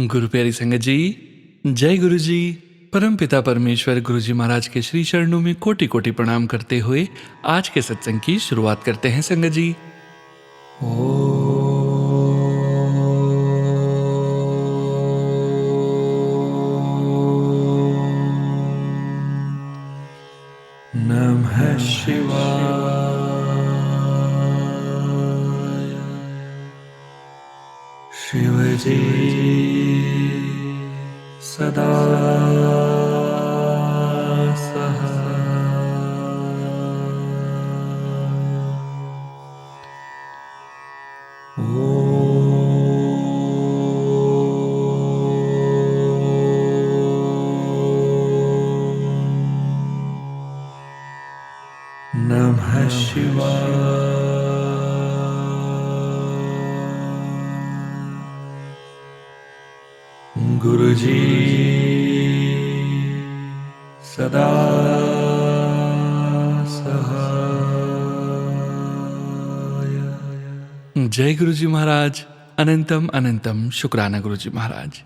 गुरु प्यारी संगत जी, जय गुरु जी। परम पिता परमेश्वर गुरु जी महाराज के श्री चरणों में कोटि कोटि प्रणाम करते हुए आज के सत्संग की शुरुआत करते हैं संगत जी। नमः शिवाय। शिवजी सदा नमः शिवाय। गुरुजी सदा सहाय। जय गुरु जी महाराज। अनंतम अनंतम शुक्राना गुरु जी महाराज।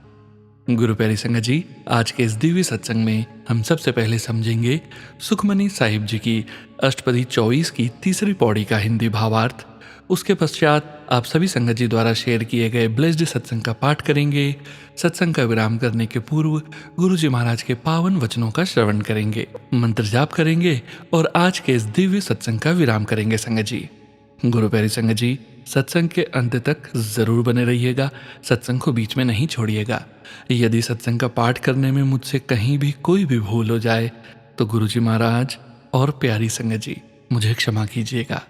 गुरु प्यारी संगत जी, आज के इस दिव्य सत्संग में हम सबसे पहले समझेंगे सुखमनी साहिब जी की अष्टपदी 24 की तीसरी पौड़ी का हिंदी भावार्थ। उसके पश्चात आप सभी संगत जी द्वारा शेयर किए गए ब्लेस्ड सत्संग का पाठ करेंगे। सत्संग का विराम करने के पूर्व गुरु जी महाराज के पावन वचनों का श्रवण करेंगे, मंत्र जाप करेंगे और आज के इस दिव्य सत्संग का विराम करेंगे संगत जी। गुरु प्यारी संगत जी, सत्संग के अंत तक जरूर बने रहिएगा, सत्संग को बीच में नहीं छोड़िएगा। यदि सत्संग का पाठ करने में मुझसे कहीं भी कोई भी भूल हो जाए तो गुरु जी महाराज और प्यारी संगत जी मुझे क्षमा कीजिएगा।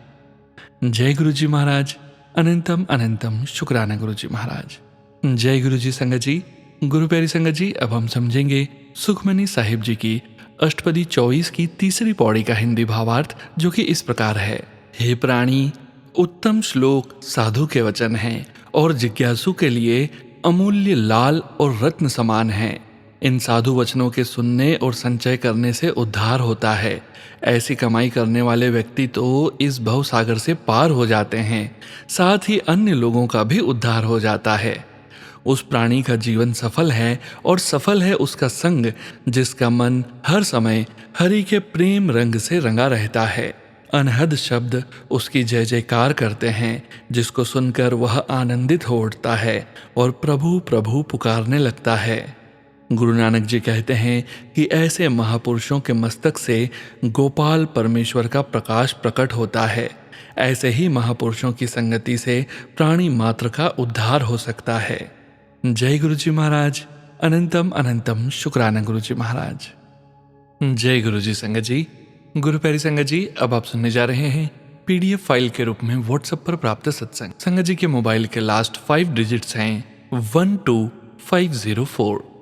जय गुरु जी महाराज। अनंतम अनंतम शुक्राना गुरु जी महाराज। जय गुरु जी संगत जी। गुरु प्यारी संगत जी, अब हम समझेंगे सुखमनी साहिब जी की अष्टपदी 24 की तीसरी पौड़ी का हिंदी भावार्थ, जो कि इस प्रकार है। हे प्राणी, उत्तम श्लोक साधु के वचन हैं और जिज्ञासु के लिए अमूल्य लाल और रत्न समान हैं। इन साधु वचनों के सुनने और संचय करने से उद्धार होता है। ऐसी कमाई करने वाले व्यक्ति तो इस भव सागर से पार हो जाते हैं, साथ ही अन्य लोगों का भी उद्धार हो जाता है। उस प्राणी का जीवन सफल है और सफल है उसका संग, जिसका मन हर समय हरि के प्रेम रंग से रंगा रहता है। अनहद शब्द उसकी जय जयकार करते हैं, जिसको सुनकर वह आनंदित हो उठता है और प्रभु प्रभु पुकारने लगता है। गुरु नानक जी कहते हैं कि ऐसे महापुरुषों के मस्तक से गोपाल परमेश्वर का प्रकाश प्रकट होता है। ऐसे ही महापुरुषों की संगति से प्राणी मात्र का उद्धार हो सकता है। जय गुरु जी महाराज। अनंतम अनंतम शुक्राना गुरु जी महाराज। जय गुरु जी संगत जी। गुरु प्यारी संगत जी, अब आप सुनने जा रहे हैं PDF फाइल के रूप में व्हाट्सएप पर प्राप्त सत्संग। संगत जी के मोबाइल के लास्ट 5 डिजिट्स हैं 12504।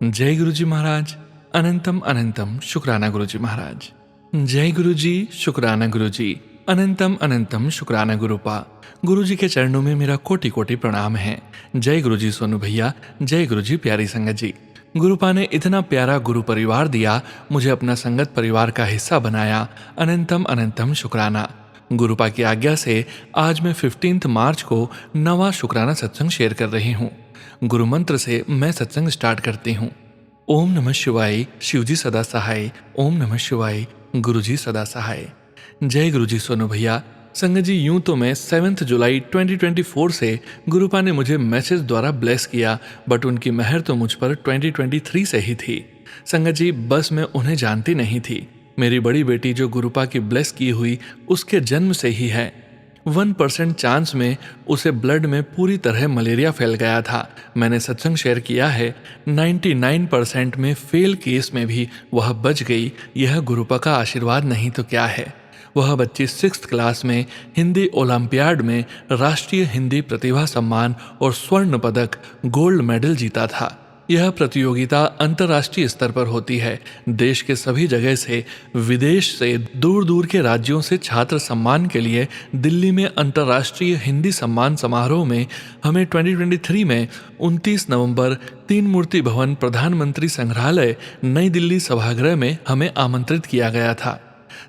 जय गुरु जी महाराज। अनंतम अनंतम शुक्राना गुरु जी महाराज। जय गुरु जी, शुक्राना गुरु जी। अनंतम अनंतम शुक्राना गुरुपा। गुरु जी के चरणों में मेरा कोटि कोटि प्रणाम है। जय गुरु जी सोनू भैया। जय गुरु जी प्यारी संगत जी। गुरुपा ने इतना प्यारा गुरु परिवार दिया, मुझे अपना संगत परिवार का हिस्सा बनाया। अनंतम अनंतम शुक्राना। गुरुपा की आज्ञा से आज मैं 15 मार्च को नवा शुक्राना सत्संग शेयर कर रही हूँ। गुरु मंत्र से मैं सत्संग स्टार्ट करती हूँ। ओम नमः शिवाय, शिवजी सदा सहाय। ओम नमः शिवाय, गुरु जी सदा सहाय। जय गुरु जी सोनू भैया। संगत जी, यूं तो मैं 7 जुलाई 2024 से गुरुपा ने मुझे मैसेज द्वारा ब्लेस किया, बट उनकी मेहर तो मुझ पर 2023 से ही थी। संगत जी, बस मैं उन्हें जानती नहीं थी। मेरी बड़ी बेटी जो गुरुपा की ब्लेस की हुई उसके जन्म से ही है। 1% चांस में उसे ब्लड में पूरी तरह मलेरिया फैल गया था। मैंने सत्संग शेयर किया है, 99% में फेल केस में भी वह बच गई। यह गुरुपा का आशीर्वाद नहीं तो क्या है। वह बच्ची 6th क्लास में हिंदी ओलंपियाड में राष्ट्रीय हिंदी प्रतिभा सम्मान और स्वर्ण पदक गोल्ड मेडल जीता था। यह प्रतियोगिता अंतर्राष्ट्रीय स्तर पर होती है। देश के सभी जगह से, विदेश से, दूर दूर के राज्यों से छात्र सम्मान के लिए दिल्ली में अंतर्राष्ट्रीय हिंदी सम्मान समारोह में हमें 2023 में 29 नवंबर 3 मूर्ति भवन प्रधानमंत्री संग्रहालय नई दिल्ली सभागृह में हमें आमंत्रित किया गया था।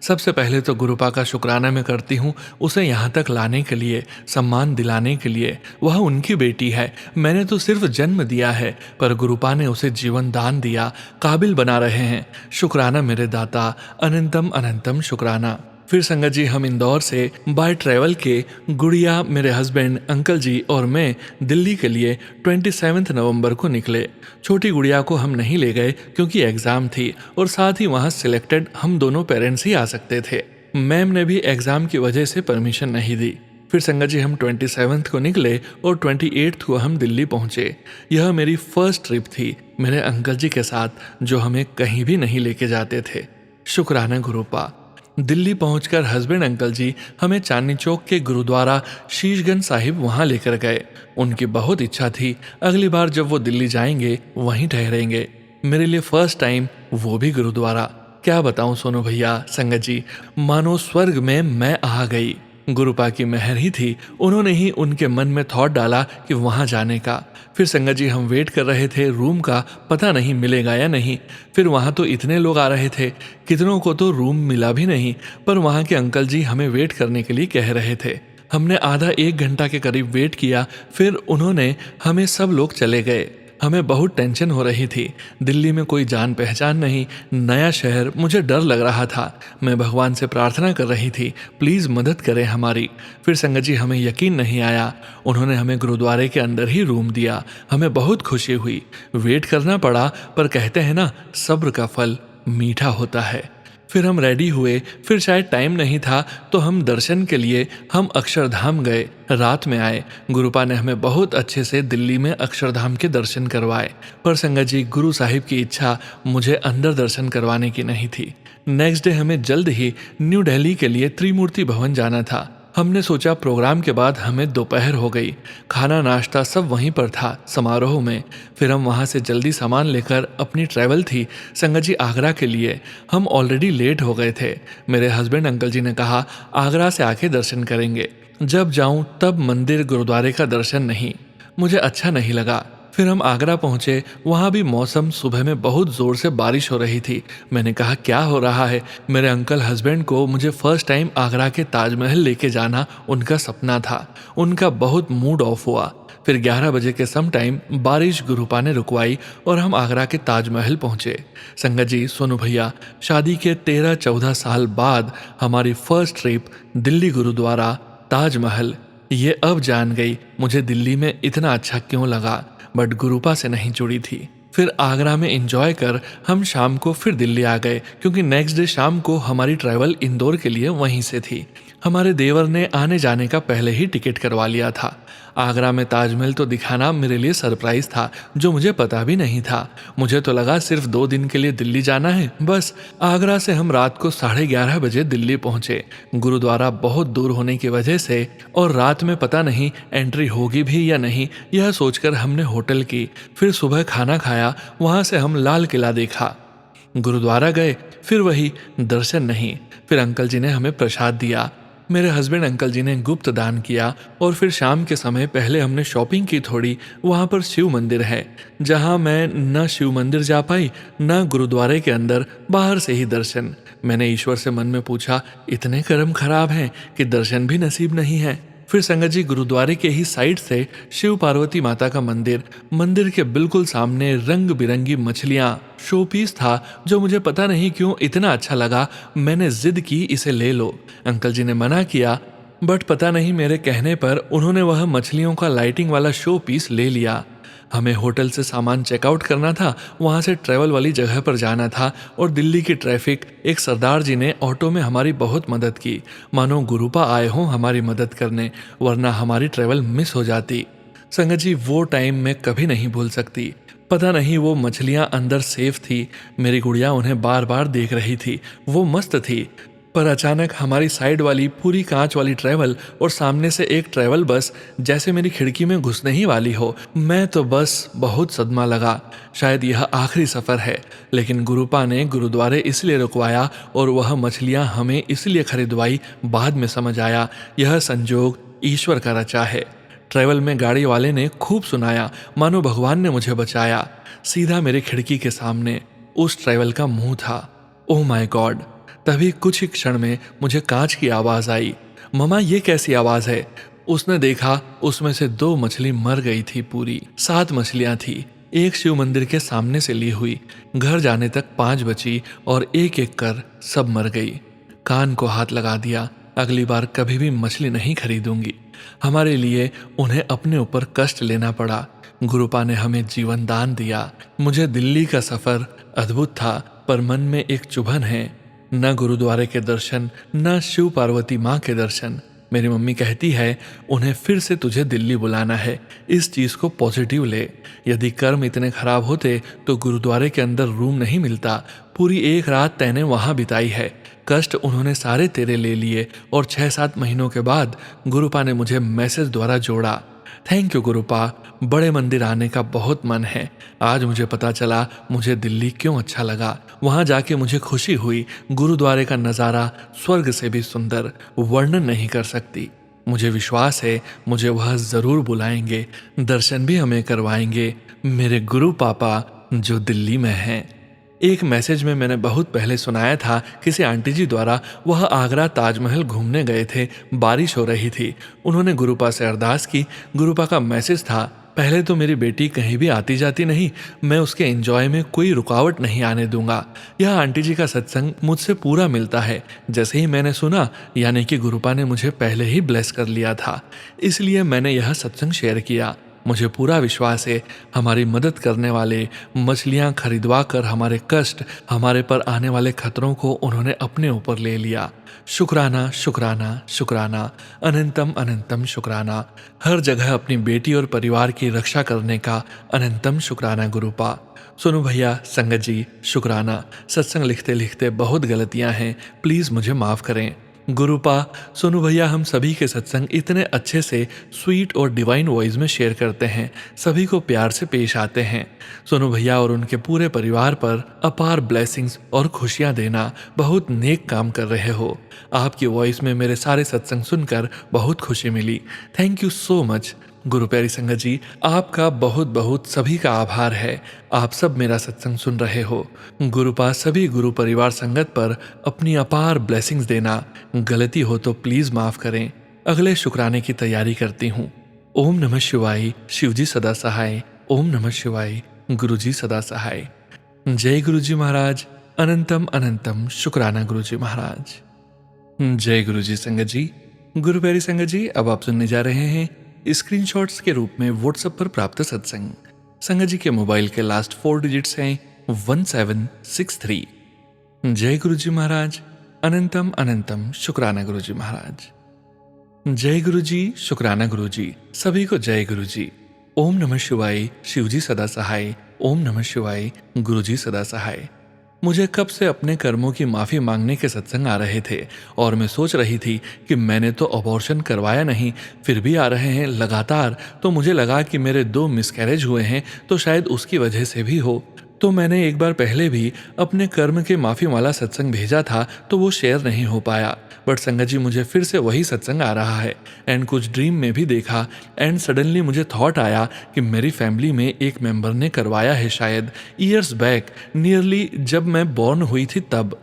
सबसे पहले तो गुरुपा का शुक्राना मैं करती हूँ उसे यहाँ तक लाने के लिए, सम्मान दिलाने के लिए। वह उनकी बेटी है, मैंने तो सिर्फ जन्म दिया है, पर गुरुपा ने उसे जीवन दान दिया, काबिल बना रहे हैं। शुक्राना मेरे दाता, अनंतम अनंतम शुक्राना। फिर संगत जी हम इंदौर से बाय ट्रैवल के गुड़िया, मेरे हस्बैंड, अंकल जी और मैं दिल्ली के लिए 27 नवंबर को निकले। छोटी गुड़िया को हम नहीं ले गए क्योंकि एग्ज़ाम थी और साथ ही वहाँ सिलेक्टेड हम दोनों पेरेंट्स ही आ सकते थे। मैम ने भी एग्ज़ाम की वजह से परमिशन नहीं दी। फिर संगत जी हम 27 को निकले और 28 को हम दिल्ली पहुँचे। यह मेरी फर्स्ट ट्रिप थी मेरे अंकल जी के साथ, जो हमें कहीं भी नहीं लेके जाते थे। शुक्राना गुरुपा। दिल्ली पहुंचकर हस्बैंड अंकल जी हमें चांदनी चौक के गुरुद्वारा शीशगंज साहिब वहां लेकर गए। उनकी बहुत इच्छा थी अगली बार जब वो दिल्ली जाएंगे वहीं ठहरेंगे। मेरे लिए फर्स्ट टाइम, वो भी गुरुद्वारा। क्या बताऊं सोनू भैया, संगत जी, मानो स्वर्ग में मैं आ गई। गुरुपा की मेहर ही थी, उन्होंने ही उनके मन में थॉट डाला कि वहां जाने का। फिर संगत जी हम वेट कर रहे थे रूम का, पता नहीं मिलेगा या नहीं। फिर वहाँ तो इतने लोग आ रहे थे, कितनों को तो रूम मिला भी नहीं, पर वहाँ के अंकल जी हमें वेट करने के लिए कह रहे थे। हमने आधा एक घंटा के करीब वेट किया, फिर उन्होंने हमें सब लोग चले गए। हमें बहुत टेंशन हो रही थी, दिल्ली में कोई जान पहचान नहीं, नया शहर, मुझे डर लग रहा था। मैं भगवान से प्रार्थना कर रही थी प्लीज़ मदद करें हमारी। फिर संगत जी हमें यकीन नहीं आया, उन्होंने हमें गुरुद्वारे के अंदर ही रूम दिया। हमें बहुत खुशी हुई। वेट करना पड़ा, पर कहते हैं ना, सब्र का फल मीठा होता है। फिर हम रेडी हुए, फिर शायद टाइम नहीं था तो हम दर्शन के लिए हम अक्षरधाम गए। रात में आए। गुरुपा ने हमें बहुत अच्छे से दिल्ली में अक्षरधाम के दर्शन करवाए, पर संगत जी गुरु साहिब की इच्छा मुझे अंदर दर्शन करवाने की नहीं थी। नेक्स्ट डे हमें जल्द ही न्यू दिल्ली के लिए त्रिमूर्ति भवन जाना था। हमने सोचा प्रोग्राम के बाद हमें दोपहर हो गई, खाना नाश्ता सब वहीं पर था समारोह में। फिर हम वहाँ से जल्दी सामान लेकर, अपनी ट्रैवल थी संगत जी आगरा के लिए, हम ऑलरेडी लेट हो गए थे। मेरे हस्बैंड अंकल जी ने कहा आगरा से आके दर्शन करेंगे, जब जाऊं तब मंदिर गुरुद्वारे का दर्शन नहीं। मुझे अच्छा नहीं लगा। फिर हम आगरा पहुंचे, वहाँ भी मौसम सुबह में बहुत ज़ोर से बारिश हो रही थी। मैंने कहा क्या हो रहा है। मेरे अंकल हस्बैंड को मुझे फर्स्ट टाइम आगरा के ताजमहल लेके जाना उनका सपना था। उनका बहुत मूड ऑफ हुआ। फिर 11 बजे के सम टाइम बारिश गुरुपा ने रुकवाई और हम आगरा के ताजमहल पहुंचे। संगत जी, सोनू भैया, शादी के 13-14 साल बाद हमारी फर्स्ट ट्रिप दिल्ली गुरुद्वारा ताजमहल। ये अब जान गई मुझे दिल्ली में इतना अच्छा क्यों लगा, बट गुरुपा से नहीं जुड़ी थी। फिर आगरा में एंजॉय कर हम शाम को फिर दिल्ली आ गए, क्योंकि नेक्स्ट डे शाम को हमारी ट्रैवल इंदौर के लिए वहीं से थी। हमारे देवर ने आने जाने का पहले ही टिकट करवा लिया था। आगरा में ताजमहल तो दिखाना मेरे लिए सरप्राइज था, जो मुझे पता भी नहीं था। मुझे तो लगा सिर्फ 2 दिन के लिए दिल्ली जाना है बस। आगरा से हम रात को 11:30 बजे दिल्ली पहुंचे। गुरुद्वारा बहुत दूर होने की वजह से और रात में पता नहीं एंट्री होगी भी या नहीं, यह सोचकर हमने होटल की। फिर सुबह खाना खाया, वहां से हम लाल किला देखा। गुरुद्वारा गए, फिर वही दर्शन नहीं। फिर अंकल जी ने हमें प्रसाद दिया। मेरे हस्बैंड अंकल जी ने गुप्त दान किया। और फिर शाम के समय पहले हमने शॉपिंग की थोड़ी। वहाँ पर शिव मंदिर है, जहाँ मैं न शिव मंदिर जा पाई न गुरुद्वारे के अंदर, बाहर से ही दर्शन। मैंने ईश्वर से मन में पूछा, इतने कर्म खराब हैं कि दर्शन भी नसीब नहीं है। फिर संगत जी गुरुद्वारे के ही साइड से शिव पार्वती माता का मंदिर, मंदिर के बिल्कुल सामने रंग बिरंगी मछलियाँ, शो पीस था जो मुझे पता नहीं क्यों इतना अच्छा लगा। मैंने जिद की इसे ले लो। अंकल जी ने मना किया, बट पता नहीं मेरे कहने पर उन्होंने वह मछलियों का लाइटिंग वाला शो पीस ले लिया। हमें होटल से सामान चेकआउट करना था, वहाँ से ट्रैवल वाली जगह पर जाना था। और दिल्ली की ट्रैफिक, एक सरदार जी ने ऑटो में हमारी बहुत मदद की, मानो गुरुपा आए हों हमारी मदद करने, वरना हमारी ट्रैवल मिस हो जाती। संगत जी वो टाइम मैं कभी नहीं भूल सकती। पता नहीं वो मछलियाँ अंदर सेफ थी, मेरी गुड़िया उन्हें बार बार देख रही थी, वो मस्त थी। पर अचानक हमारी साइड वाली पूरी कांच वाली ट्रैवल और सामने से एक ट्रैवल बस जैसे मेरी खिड़की में घुसने ही वाली हो। मैं तो बस बहुत सदमा लगा, शायद यह आखिरी सफ़र है। लेकिन गुरुपा ने गुरुद्वारे इसलिए रुकवाया और वह मछलियाँ हमें इसलिए खरीदवाई, बाद में समझ आया यह संजोग ईश्वर का रचा है। ट्रैवल में गाड़ी वाले ने खूब सुनाया, मानो भगवान ने मुझे बचाया। सीधा मेरे खिड़की के सामने उस ट्रैवल का मुंह था। Oh my God! तभी कुछ ही क्षण में मुझे कांच की आवाज आई। ममा, ये कैसी आवाज है? उसने देखा, उसमें से 2 मछली मर गई थी। पूरी 7 मछलियां थी, एक शिव मंदिर के सामने से ली हुई। घर जाने तक 5 बची और एक एक कर सब मर गई। कान को हाथ लगा दिया, अगली बार कभी भी मछली नहीं खरीदूंगी। हमारे लिए उन्हें अपने ऊपर कष्ट लेना पड़ा। गुरुपा ने हमें जीवन दान दिया। मुझे दिल्ली का सफर अद्भुत था, पर मन में एक चुभन है, न गुरुद्वारे के दर्शन, न शिव पार्वती माँ के दर्शन। मेरी मम्मी कहती है उन्हें फिर से तुझे दिल्ली बुलाना है। इस चीज को पॉजिटिव ले। यदि कर्म इतने खराब होते तो गुरुद्वारे के अंदर रूम नहीं मिलता। पूरी एक रात तैने वहां बिताई है। कष्ट उन्होंने सारे तेरे ले लिए और 6-7 महीनों के बाद गुरुपा ने मुझे मैसेज द्वारा जोड़ा। थैंक यू गुरुपा, बड़े मंदिर आने का बहुत मन है। आज मुझे पता चला मुझे दिल्ली क्यों अच्छा लगा। वहां जाके मुझे खुशी हुई। गुरुद्वारे का नज़ारा स्वर्ग से भी सुंदर, वर्णन नहीं कर सकती। मुझे विश्वास है मुझे वह जरूर बुलाएंगे, दर्शन भी हमें करवाएंगे, मेरे गुरु पापा जो दिल्ली में हैं। एक मैसेज में मैंने बहुत पहले सुनाया था, किसी आंटी जी द्वारा। वह आगरा ताजमहल घूमने गए थे, बारिश हो रही थी। उन्होंने गुरुपा से अरदास की। गुरुपा का मैसेज था, पहले तो मेरी बेटी कहीं भी आती जाती नहीं, मैं उसके एंजॉय में कोई रुकावट नहीं आने दूंगा। यह आंटी जी का सत्संग मुझसे पूरा मिलता है। जैसे ही मैंने सुना, यानी कि गुरुपा ने मुझे पहले ही ब्लेस कर लिया था, इसलिए मैंने यह सत्संग शेयर किया। मुझे पूरा विश्वास है हमारी मदद करने वाले, मछलियां खरीदवा कर हमारे कष्ट, हमारे पर आने वाले खतरों को उन्होंने अपने ऊपर ले लिया। शुक्राना शुक्राना शुक्राना, अनंतम अनंतम शुक्राना। हर जगह अपनी बेटी और परिवार की रक्षा करने का अनंतम शुक्राना गुरुपा। सोनू भैया, संगत जी, शुक्राना। सत्संग लिखते लिखते बहुत गलतियां हैं, प्लीज़ मुझे माफ़ करें। गुरुपा, सोनू भैया, हम सभी के सत्संग इतने अच्छे से स्वीट और डिवाइन वॉइस में शेयर करते हैं, सभी को प्यार से पेश आते हैं। सोनू भैया और उनके पूरे परिवार पर अपार ब्लेसिंग्स और खुशियां देना, बहुत नेक काम कर रहे हो। आपकी वॉइस में मेरे सारे सत्संग सुनकर बहुत खुशी मिली। Thank you so much. गुरु प्यारी संगत जी, आपका बहुत बहुत सभी का आभार है। आप सब मेरा सत्संग सुन रहे हो। गुरुपा सभी गुरु परिवार संगत पर अपनी अपार ब्लेसिंग्स देना। गलती हो तो प्लीज माफ करें। अगले शुक्राने की तैयारी करती हूँ। ओम नमः शिवाय, शिवजी सदा सहाय। ओम नमः शिवाय, गुरुजी सदा सहाय। जय गुरुजी महाराज। अनंतम अनंतम शुक्राना गुरुजी महाराज। जय गुरुजी संगत जी। गुरु प्यारी संगत जी, अब आप सुनने जा रहे हैं स्क्रीनशॉट्स के रूप में व्हाट्सएप पर प्राप्त सत्संग। संगत जी के मोबाइल के लास्ट 4 डिजिट्स हैं 1763। जय गुरुजी महाराज। अनंतम अनंतम शुक्राना गुरुजी महाराज। जय गुरुजी, शुक्राना गुरुजी, सभी को जय गुरुजी। ओम नमः शिवाय, शिवजी सदा सहाय। ओम नमः शिवाय, गुरुजी सदा सहाय। मुझे कब से अपने कर्मों की माफ़ी मांगने के सत्संग आ रहे थे और मैं सोच रही थी कि मैंने तो अबॉर्शन करवाया नहीं, फिर भी आ रहे हैं लगातार। तो मुझे लगा कि मेरे 2 मिसकैरेज हुए हैं, तो शायद उसकी वजह से भी हो। तो मैंने एक बार पहले भी अपने कर्म के माफ़ी वाला सत्संग भेजा था, तो वो शेयर नहीं हो पाया। बट संगत जी, मुझे फिर से वही सत्संग आ रहा है एंड कुछ ड्रीम में भी देखा एंड सडनली मुझे थॉट आया कि मेरी फैमिली में एक मेंबर ने करवाया है, शायद ईयर्स बैक, नियरली जब मैं बॉर्न हुई थी तब।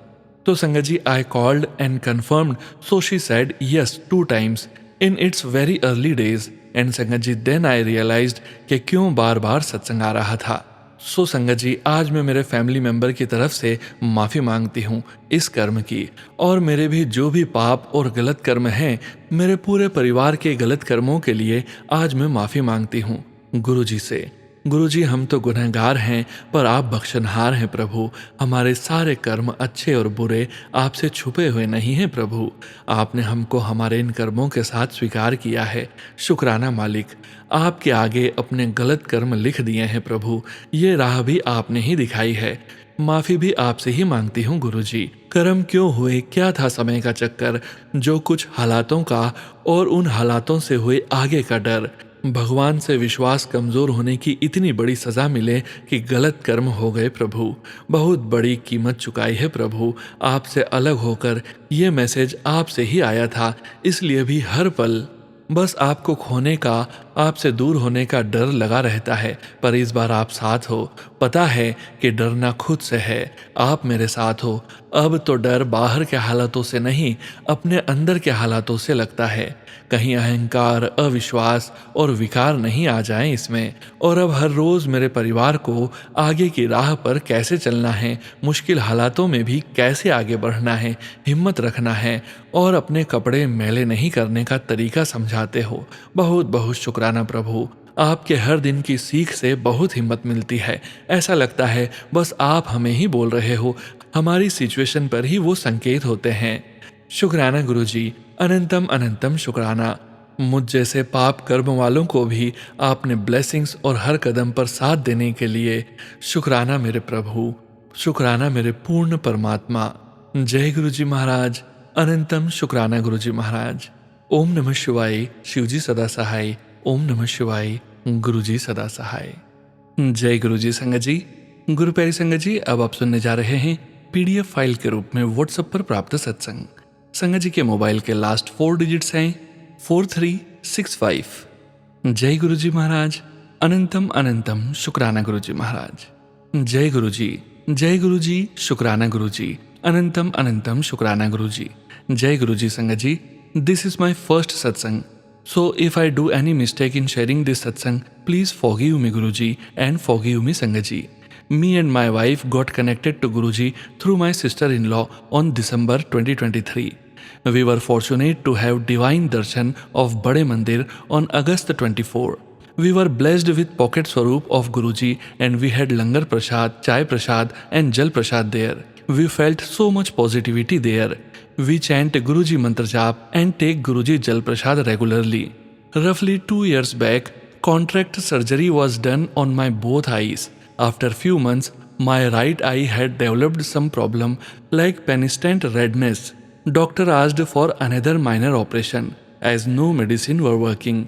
तो संगत जी, I called and confirmed, so she said yes 2 times in its very early days. And संगत जी, देन आई रियलाइज्ड कि क्यों बार बार सत्संग आ रहा था। सो संगत जी, आज मैं मेरे फैमिली मेंबर की तरफ से माफ़ी मांगती हूँ इस कर्म की, और मेरे भी जो भी पाप और गलत कर्म हैं, मेरे पूरे परिवार के गलत कर्मों के लिए आज मैं माफ़ी मांगती हूँ गुरु जी से। गुरु जी, हम तो गुनहगार हैं, पर आप बख्शनहार हैं प्रभु। हमारे सारे कर्म अच्छे और बुरे आपसे छुपे हुए नहीं हैं प्रभु। आपने हमको हमारे इन कर्मों के साथ स्वीकार किया है। शुक्राना मालिक, आपके आगे अपने गलत कर्म लिख दिए हैं प्रभु। ये राह भी आपने ही दिखाई है। माफ़ी भी आपसे ही मांगती हूँ गुरु जी। कर्म क्यों हुए, क्या था समय का चक्कर, जो कुछ हालातों का और उन हालातों से हुए आगे का डर। भगवान से विश्वास कमज़ोर होने की इतनी बड़ी सज़ा मिले कि गलत कर्म हो गए प्रभु। बहुत बड़ी कीमत चुकाई है प्रभु। आपसे अलग होकर ये मैसेज आपसे ही आया था, इसलिए भी हर पल बस आपको खोने का आपसे दूर होने का डर लगा रहता है, पर इस बार आप साथ हो। पता है कि डरना खुद से है, आप मेरे साथ हो। अब तो डर बाहर के हालातों से नहीं, अपने अंदर के हालातों से लगता है। कहीं अहंकार, अविश्वास और विकार नहीं आ जाएं इसमें। और अब हर रोज मेरे परिवार को आगे की राह पर कैसे चलना है, मुश्किल हालातों में भी कैसे आगे बढ़ना है, हिम्मत रखना है और अपने कपड़े मैले नहीं करने का तरीका समझाते हो। बहुत बहुत शुक्राना प्रभु। आपके हर दिन की सीख से बहुत हिम्मत मिलती है। ऐसा लगता है बस आप हमें ही बोल रहे हो, हमारी सिचुएशन पर ही वो संकेत होते हैं। शुक्राना गुरुजी, अनंतम अनंतम शुक्राना। मुझ जैसे पाप कर्म वालों को भी आपने ब्लेसिंग्स और हर कदम पर साथ देने के लिए शुक्राना मेरे प्रभु, शुक्राना मेरे पूर्ण परमात्मा। जय गुरुजी महाराज, अनंतम शुक्राना गुरुजी महाराज। ओम नमः शिवाय, शिवजी सदा सहाय। ओम नमः शिवाय, गुरुजी सदा सहाय। जय गुरुजी संगत जी। गुरु प्यारी संगत जी, अब आप सुनने जा रहे हैं पीडीएफ फाइल के रूप में व्हाट्सएप पर प्राप्त सत्संग। संगत जी के मोबाइल के लास्ट 4 डिजिट्स हैं 4365। जय गुरुजी महाराज, अनंतम अनंतम शुक्राना गुरुजी महाराज। जय गुरुजी, जय गुरुजी, शुक्राना गुरुजी, अनंतम अनंतम शुक्राना गुरुजी। जय गुरुजी संगत जी, दिस इज माय फर्स्ट सत्संग, so if I do any mistake in sharing this satsang, please forgive me Guruji and forgive me Sangaji. Me and my wife got connected to Guruji through my sister-in-law on December 2023. We were fortunate to have divine darshan of Bade Mandir on August 24. We were blessed with pocket swaroop of Guruji and we had langar prasad, chai prasad and jal prasad there. We felt so much positivity there. We chant Guruji mantra jap and take Guruji jal prasad regularly. Roughly 2 years back, contract surgery was done on my both eyes. After few months, my right eye had developed some problem like persistent redness. Doctor asked for another minor operation as no medicine were working.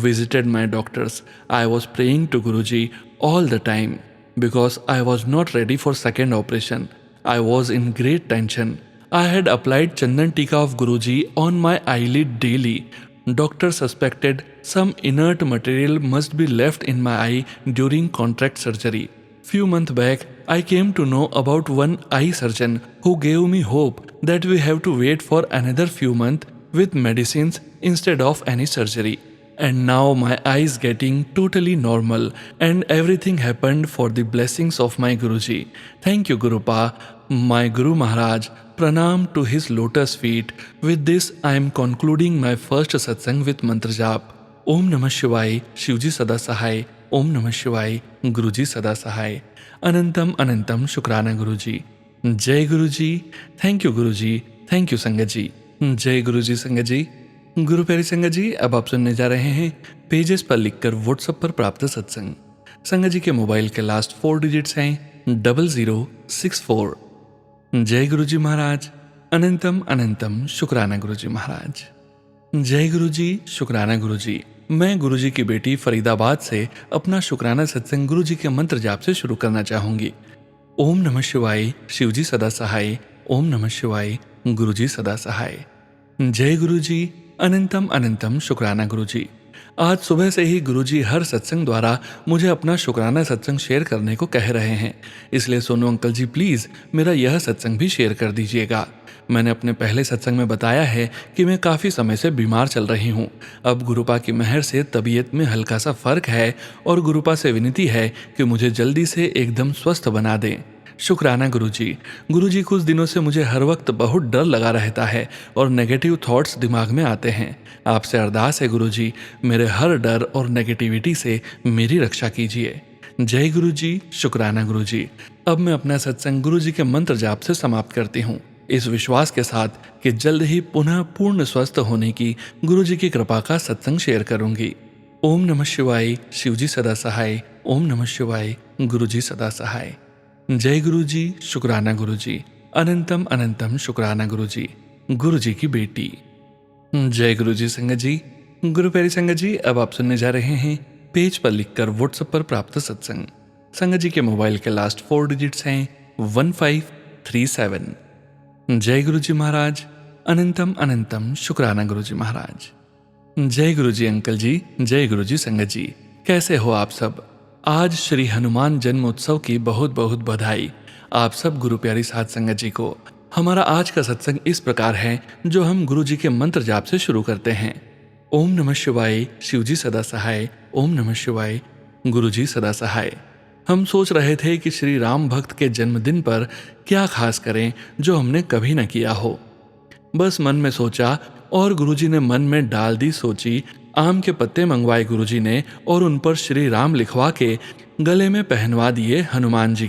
Visited my doctors. I was praying to Guruji all the time because I was not ready for second operation. I was in great tension. I had applied Chandan Tika of Guruji on my eyelid daily. Doctor suspected some inert material must be left in my eye during contract surgery. Few months back, I came to know about one eye surgeon who gave me hope that we have to wait for another few months with medicines instead of any surgery. And now my eyes getting totally normal and everything happened for the blessings of my Guruji. Thank you Gurupa, my Guru Maharaj. Pranam to his lotus feet. With this I am concluding my first satsang with mantra jap. Om Namah Shivaya, Shivji Sada Sahai. Om Namah Shivaya, Guruji Sada Sahai. Anantam Anantam Shukrana Guruji. Jai Guruji. Thank you Guruji. Thank you Sangat ji. जय गुरुजी संगत जी। गुरु प्यारी संगत जी, अब आप सुनने जा रहे हैं पेजेस पर लिखकर व्हाट्सएप पर प्राप्त सत्संग। संगत जी के मोबाइल के लास्ट 4 डिजिट्स हैं 0064। जय गुरुजी महाराज, अनंतम अनंतम शुक्राना गुरुजी महाराज। जय गुरुजी, शुक्राना गुरुजी। मैं गुरुजी की बेटी फरीदाबाद से अपना शुक्राना सत्संग गुरुजी के मंत्र जाप से शुरू करना चाहूंगी। ओम नमः शिवाय, शिवजी सदा सहाय। ओम नमः शिवाय, गुरुजी सदा सहाय। जय गुरुजी, अनंतम अनंतम शुक्राना गुरुजी। आज सुबह से ही गुरुजी हर सत्संग द्वारा मुझे अपना शुक्राना सत्संग शेयर करने को कह रहे हैं, इसलिए सोनू अंकल जी प्लीज़ मेरा यह सत्संग भी शेयर कर दीजिएगा। मैंने अपने पहले सत्संग में बताया है कि मैं काफ़ी समय से बीमार चल रही हूँ। अब गुरुपा की मेहर से तबीयत में हल्का सा फ़र्क है और गुरुपा से विनती है कि मुझे जल्दी से एकदम स्वस्थ बना दें। शुक्राना गुरुजी। गुरुजी, कुछ दिनों से मुझे हर वक्त बहुत डर लगा रहता है और नेगेटिव थॉट्स दिमाग में आते हैं। आपसे अरदास है गुरुजी, मेरे हर डर और नेगेटिविटी से मेरी रक्षा कीजिए। जय गुरुजी, शुक्राना गुरुजी। अब मैं अपना सत्संग गुरुजी के मंत्र जाप से समाप्त करती हूँ, इस विश्वास के साथ कि जल्द ही पुनः पूर्ण स्वस्थ होने की गुरुजी की कृपा का सत्संग शेयर करूंगी। ओम नमः शिवाय, शिवजी सदा सहाय। ओम नमः शिवाय, गुरुजी सदा सहाय। जय गुरुजी, शुक्राना गुरुजी। अनंतम अनंतम शुक्राना गुरुजी। गुरुजी की बेटी। जय गुरुजी संगत जी। गुरु प्यारी संगत जी, अब आप सुनने जा रहे हैं पेज पर लिखकर व्हाट्सएप पर प्राप्त सत्संग। संगत जी के मोबाइल के लास्ट 4 डिजिट्स हैं 1537। जय गुरुजी महाराज, अनंतम अनंतम शुक्राना गुरुजी महाराज। जय गुरु जी अंकल जी, जय गुरु जी संगत जी। कैसे हो आप सब? आज श्री हनुमान जन्मोत्सव की बहुत बहुत बधाई आप सब गुरु प्यारी साध संगत जी को। हमारा आज का सत्संग इस प्रकार है जो हम गुरु जी के मंत्र जाप से शुरू करते हैं। ओम नमः शिवाय, शिव जी सदा सहाय। ओम नमः शिवाय, गुरु जी सदा सहाय। हम सोच रहे थे कि श्री राम भक्त के जन्मदिन पर क्या खास करें जो हमने कभी न किया हो। बस मन में सोचा और गुरुजी ने मन में डाल दी सोची। आम के पत्ते मंगवाए गुरुजी ने और उन पर श्री राम लिखवा के गले में पहनवा दिए हनुमान जी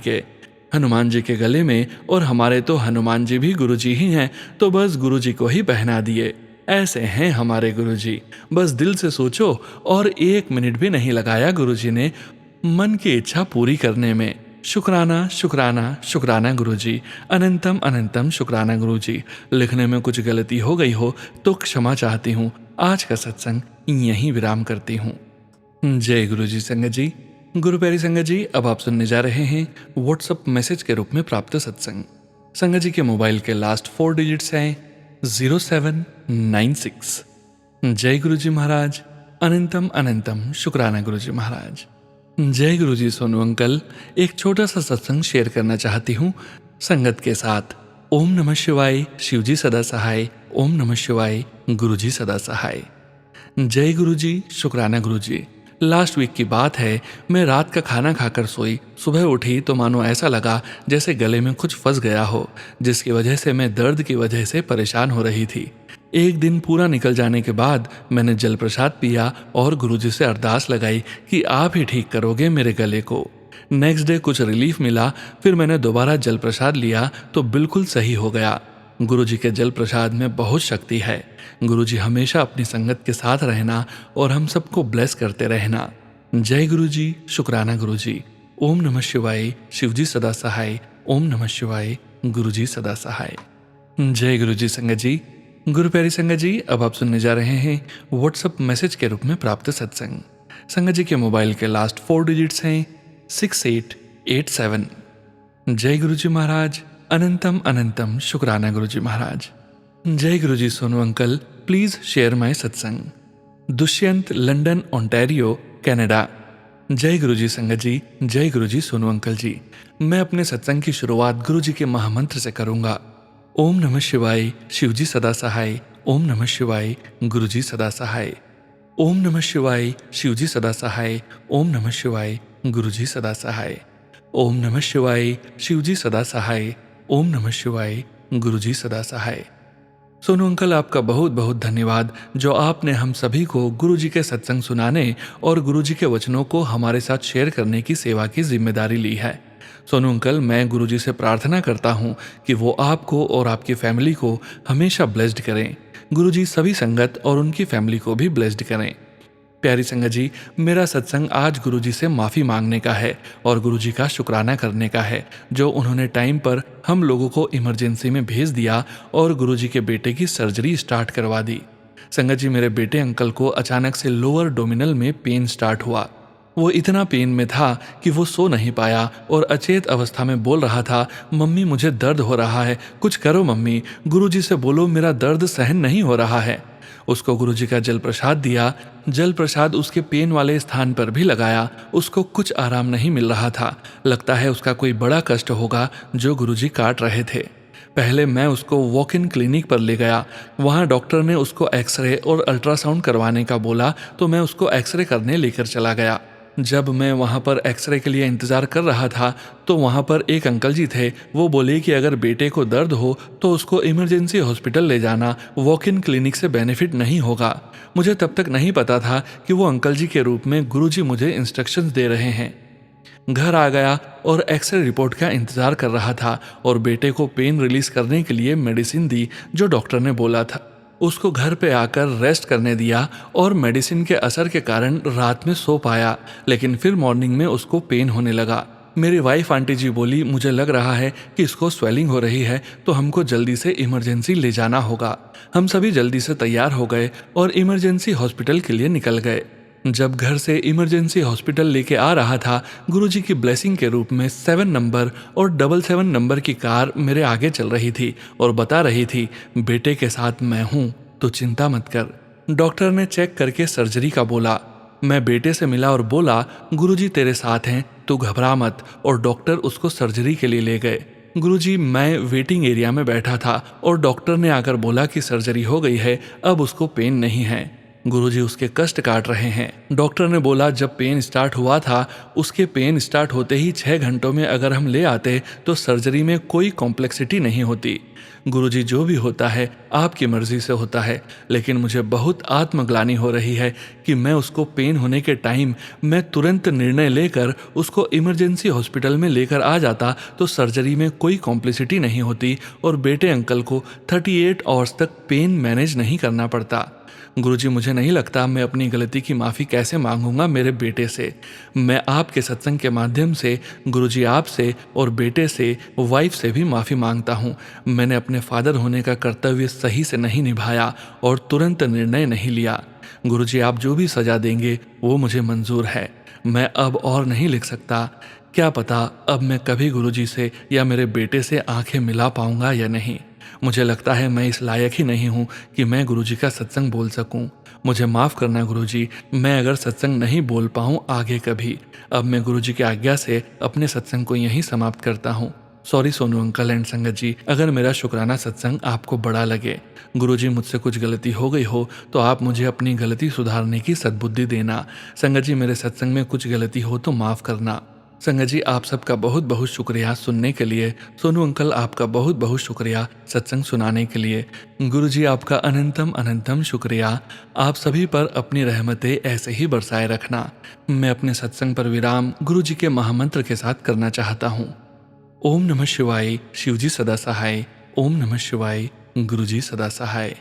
के गले में। और हमारे तो हनुमान जी भी गुरुजी ही हैं, तो बस गुरुजी को ही पहना दिए। ऐसे हैं हमारे गुरुजी, बस दिल से सोचो और 1 मिनट भी नहीं लगाया गुरुजी ने मन की इच्छा पूरी करने में। शुक्राना शुक्राना शुक्राना गुरुजी, अनंतम अनंतम शुक्राना गुरुजी। लिखने में कुछ गलती हो गई हो तो क्षमा चाहती हूँ। आज का सत्संग यहीं विराम करती हूँ। जय गुरुजी संगत जी। गुरु प्यारी संगत जी, अब आप सुनने जा रहे हैं व्हाट्सएप मैसेज के रूप में प्राप्त सत्संग। संगत जी के मोबाइल के लास्ट 4 डिजिट्स हैं 0796। जय गुरुजी महाराज, अनंतम अनंतम शुक्राना गुरुजी महाराज। जय गुरुजी सोनू अंकल, एक छोटा सा सत्संग शेयर करना चाहती हूँ संगत के साथ। ओम नमः शिवाय, शिव जी सदा सहाय। ओम नमः शिवाय, गुरुजी सदा सहाय। जय गुरुजी, शुक्राना गुरुजी। लास्ट वीक की बात है, मैं रात का खाना खाकर सोई। सुबह उठी तो मानो ऐसा लगा जैसे गले में कुछ फंस गया हो, जिसकी वजह से मैं दर्द की वजह से परेशान हो रही थी। एक दिन पूरा निकल जाने के बाद मैंने जल प्रसाद पिया और गुरुजी से अरदास लगाई कि आप ही ठीक करोगे मेरे गले को। नेक्स्ट डे कुछ रिलीफ मिला, फिर मैंने दोबारा जल प्रसाद लिया तो बिल्कुल सही हो गया। गुरुजी के जल प्रसाद में बहुत शक्ति है। गुरुजी हमेशा अपनी संगत के साथ रहना और हम सबको ब्लेस करते रहना। जय गुरुजी, शुक्राना गुरुजी। ओम नमः शिवाय, शिवजी सदा सहाय। ओम नमः शिवाय, गुरुजी सदा सहाय। जय गुरुजी संगत जी। गुरु प्यारी संगत जी, अब आप सुनने जा रहे हैं व्हाट्सएप मैसेज के रूप में प्राप्त सत्संग। संगत जी के मोबाइल के लास्ट 4 डिजिट्स हैं 6887। जय गुरुजी महाराज, अनंतम अनंतम शुक्राना गुरुजी महाराज। जय Guruji Sonu uncle, please share my सत्संग। Dushyant, London, Ontario, Canada. जय गुरुजी संगत जी, जय गुरुजी सोनू अंकल जी। मैं अपने सत्संग की शुरुआत गुरुजी के महामंत्र से करूंगा। ओम नमः शिवाय, शिवजी सदा सहाय। ओम नमः शिवाय, गुरुजी सदा सहाय। ओम नमः शिवाय, शिवजी सदा सहाय। ओम नमः शिवाय, गुरुजी सदा सहाय। ओम नमः शिवाय, शिवजी सदा सहाय। ओम नमः शिवाय, गुरुजी सदा सहाय। सोनू अंकल, आपका बहुत बहुत धन्यवाद जो आपने हम सभी को गुरुजी के सत्संग सुनाने और गुरुजी के वचनों को हमारे साथ शेयर करने की सेवा की जिम्मेदारी ली है। सोनू अंकल, मैं गुरुजी से प्रार्थना करता हूँ कि वो आपको और आपकी फैमिली को हमेशा ब्लेस्ड करें। गुरुजी सभी संगत और उनकी फैमिली को भी ब्लेस्ड करें। प्यारी संगत जी, मेरा सत्संग आज गुरुजी से माफ़ी मांगने का है और गुरुजी का शुक्राना करने का है जो उन्होंने टाइम पर हम लोगों को इमरजेंसी में भेज दिया और गुरुजी के बेटे की सर्जरी स्टार्ट करवा दी। संगत जी, मेरे बेटे अंकल को अचानक से लोअर डोमिनल में पेन स्टार्ट हुआ। वो इतना पेन में था कि वो सो नहीं पाया और अचेत अवस्था में बोल रहा था, मम्मी मुझे दर्द हो रहा है, कुछ करो मम्मी, गुरुजी से बोलो मेरा दर्द सहन नहीं हो रहा है। उसको गुरुजी का जल प्रसाद दिया। जल प्रसाद उसके पेन वाले स्थान पर भी लगाया। उसको कुछ आराम नहीं मिल रहा था। लगता है उसका कोई बड़ा कष्ट होगा जो गुरुजी काट रहे थे। पहले मैं उसको वॉक इन क्लिनिक पर ले गया। वहाँ डॉक्टर ने उसको एक्सरे और अल्ट्रासाउंड करवाने का बोला तो मैं उसको एक्सरे करने लेकर चला गया। जब मैं वहाँ पर एक्सरे के लिए इंतज़ार कर रहा था तो वहाँ पर एक अंकल जी थे। वो बोले कि अगर बेटे को दर्द हो तो उसको इमरजेंसी हॉस्पिटल ले जाना, वॉक इन क्लिनिक से बेनिफिट नहीं होगा। मुझे तब तक नहीं पता था कि वो अंकल जी के रूप में गुरुजी मुझे इंस्ट्रक्शंस दे रहे हैं। घर आ गया और एक्सरे रिपोर्ट का इंतज़ार कर रहा था और बेटे को पेन रिलीज करने के लिए मेडिसिन दी जो डॉक्टर ने बोला था। उसको घर पे आकर रेस्ट करने दिया और मेडिसिन के असर के कारण रात में सो पाया, लेकिन फिर मॉर्निंग में उसको पेन होने लगा। मेरी वाइफ आंटी जी बोली, मुझे लग रहा है कि इसको स्वेलिंग हो रही है तो हमको जल्दी से इमरजेंसी ले जाना होगा। हम सभी जल्दी से तैयार हो गए और इमरजेंसी हॉस्पिटल के लिए निकल गए। जब घर से इमरजेंसी हॉस्पिटल लेके आ रहा था, गुरुजी की ब्लेसिंग के रूप में 7 नंबर और 77 नंबर की कार मेरे आगे चल रही थी और बता रही थी, बेटे के साथ मैं हूँ तो चिंता मत कर। डॉक्टर ने चेक करके सर्जरी का बोला। मैं बेटे से मिला और बोला, गुरुजी तेरे साथ हैं, तू घबरा मत। और डॉक्टर उसको सर्जरी के लिए ले गए। गुरुजी, मैं वेटिंग एरिया में बैठा था और डॉक्टर ने आकर बोला कि सर्जरी हो गई है, अब उसको पेन नहीं है। गुरुजी उसके कष्ट काट रहे हैं। डॉक्टर ने बोला जब पेन स्टार्ट हुआ था, उसके पेन स्टार्ट होते ही 6 घंटों में अगर हम ले आते तो सर्जरी में कोई कॉम्प्लेक्सिटी नहीं होती। गुरुजी, जो भी होता है आपकी मर्जी से होता है, लेकिन मुझे बहुत आत्मग्लानि हो रही है कि मैं उसको पेन होने के टाइम मैं तुरंत निर्णय लेकर उसको इमरजेंसी हॉस्पिटल में लेकर आ जाता तो सर्जरी में कोई कॉम्प्लिसिटी नहीं होती और बेटे अंकल को 38 आवर्स तक पेन मैनेज नहीं करना पड़ता। गुरुजी, मुझे नहीं लगता मैं अपनी गलती की माफ़ी कैसे मांगूंगा मेरे बेटे से। मैं आपके सत्संग के माध्यम से गुरुजी आपसे और बेटे से, वाइफ से भी माफ़ी मांगता हूँ। मैंने अपने फादर होने का कर्तव्य सही से नहीं निभाया और तुरंत निर्णय नहीं लिया। गुरुजी, आप जो भी सज़ा देंगे वो मुझे मंजूर है। मैं अब और नहीं लिख सकता। क्या पता अब मैं कभी गुरुजी से या मेरे बेटे से आंखें मिला पाऊंगा या नहीं। मुझे लगता है मैं इस लायक ही नहीं हूँ कि मैं गुरुजी का सत्संग बोल सकूं। मुझे माफ़ करना गुरुजी, मैं अगर सत्संग नहीं बोल पाऊँ आगे कभी। अब मैं गुरुजी की आज्ञा से अपने सत्संग को यहीं समाप्त करता हूँ। सॉरी सोनू अंकल एंड संगत जी, अगर मेरा शुक्राना सत्संग आपको बड़ा लगे। गुरुजी, मुझसे कुछ गलती हो गई हो तो आप मुझे अपनी गलती सुधारने की सद्बुद्धि देना। संगत जी, मेरे सत्संग में कुछ गलती हो तो माफ़ करना। संगत जी, आप सबका बहुत बहुत शुक्रिया सुनने के लिए। सोनू अंकल, आपका बहुत बहुत शुक्रिया सत्संग सुनाने के लिए। गुरुजी, आपका अनंतम अनंतम शुक्रिया। आप सभी पर अपनी रहमतें ऐसे ही बरसाए रखना। मैं अपने सत्संग पर विराम गुरुजी के महामंत्र के साथ करना चाहता हूँ। ओम नमः शिवाय, शिवजी सदा सहाय। ओम नमः शिवाय, गुरुजी सदा सहाय।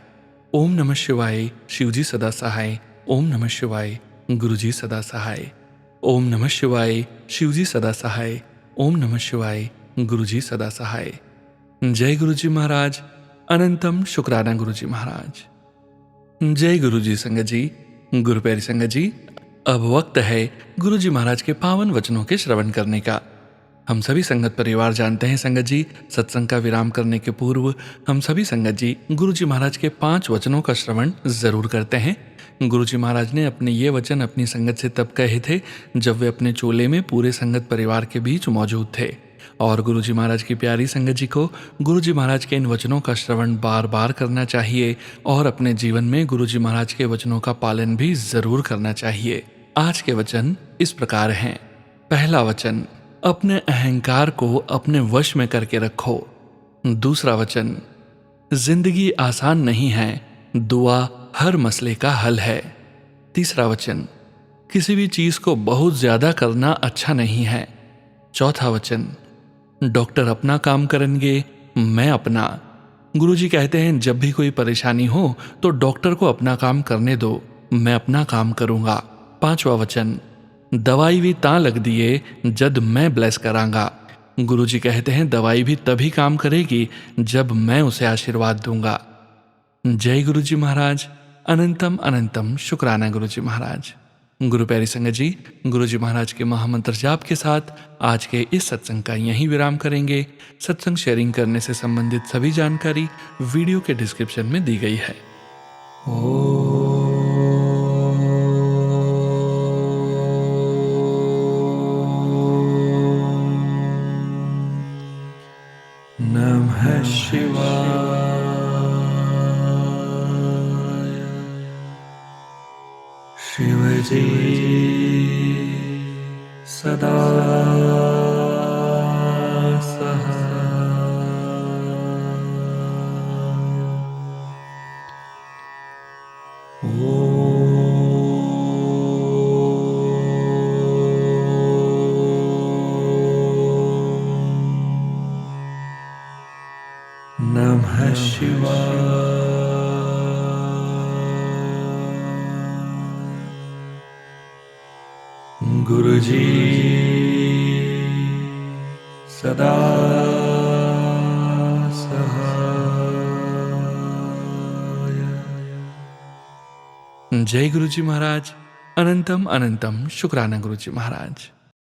ओम नमः शिवाय, शिवजी सदा सहाय। ओम नमः शिवाय, गुरुजी सदा सहाय। ओम नमः शिवाय, शिवजी सदा सहाय। ओम नमः शिवाय, गुरुजी सदा सहाय। जय गुरुजी महाराज। अनंतम शुक्राना गुरुजी महाराज। जय गुरुजी संगत जी। गुरु प्यारी संगत जी, अब वक्त है गुरुजी महाराज के पावन वचनों के श्रवण करने का। हम सभी संगत परिवार जानते हैं संगत जी, सत्संग का विराम करने के पूर्व हम सभी संगत जी गुरुजी महाराज के 5 वचनों का श्रवण जरूर करते हैं। गुरुजी महाराज ने अपने ये वचन अपनी संगत से तब कहे थे जब वे अपने चोले में पूरे संगत परिवार के बीच मौजूद थे। और गुरुजी महाराज की प्यारी संगत जी को गुरुजी महाराज के इन वचनों का श्रवण बार बार करना चाहिए और अपने जीवन में गुरुजी महाराज के वचनों का पालन भी जरूर करना चाहिए। आज के वचन इस प्रकार हैं। पहला वचन, अपने अहंकार को अपने वश में करके रखो। दूसरा वचन, जिंदगी आसान नहीं है, दुआ हर मसले का हल है। तीसरा वचन, किसी भी चीज को बहुत ज्यादा करना अच्छा नहीं है। चौथा वचन, डॉक्टर अपना काम करेंगे, मैं अपना। गुरुजी कहते हैं जब भी कोई परेशानी हो तो डॉक्टर को अपना काम करने दो, मैं अपना काम करूंगा। पांचवा वचन, दवाई भी ता लग दिए जद मैं ब्लेस करांगा। गुरुजी कहते हैं दवाई भी तभी काम करेगी जब मैं उसे आशीर्वाद दूंगा। जय गुरुजी महाराज। अनंतम अनंतम शुक्राना गुरुजी महाराज। गुरु प्यारी संगत जी, गुरुजी महाराज के महामंत्र जाप के साथ आज के इस सत्संग का यहीं विराम करेंगे। सत्संग शेयरिंग करने से संबंधित सभी जानकारी वीडियो के डिस्क्रिप्शन में दी गई है। नमः शिवाय। शिवजी सदा सहाय। नमः शिवाय। गुरुजी सदा सहाय। जय गुरुजी महाराज। अनंतम अनंतम शुक्राना गुरुजी महाराज।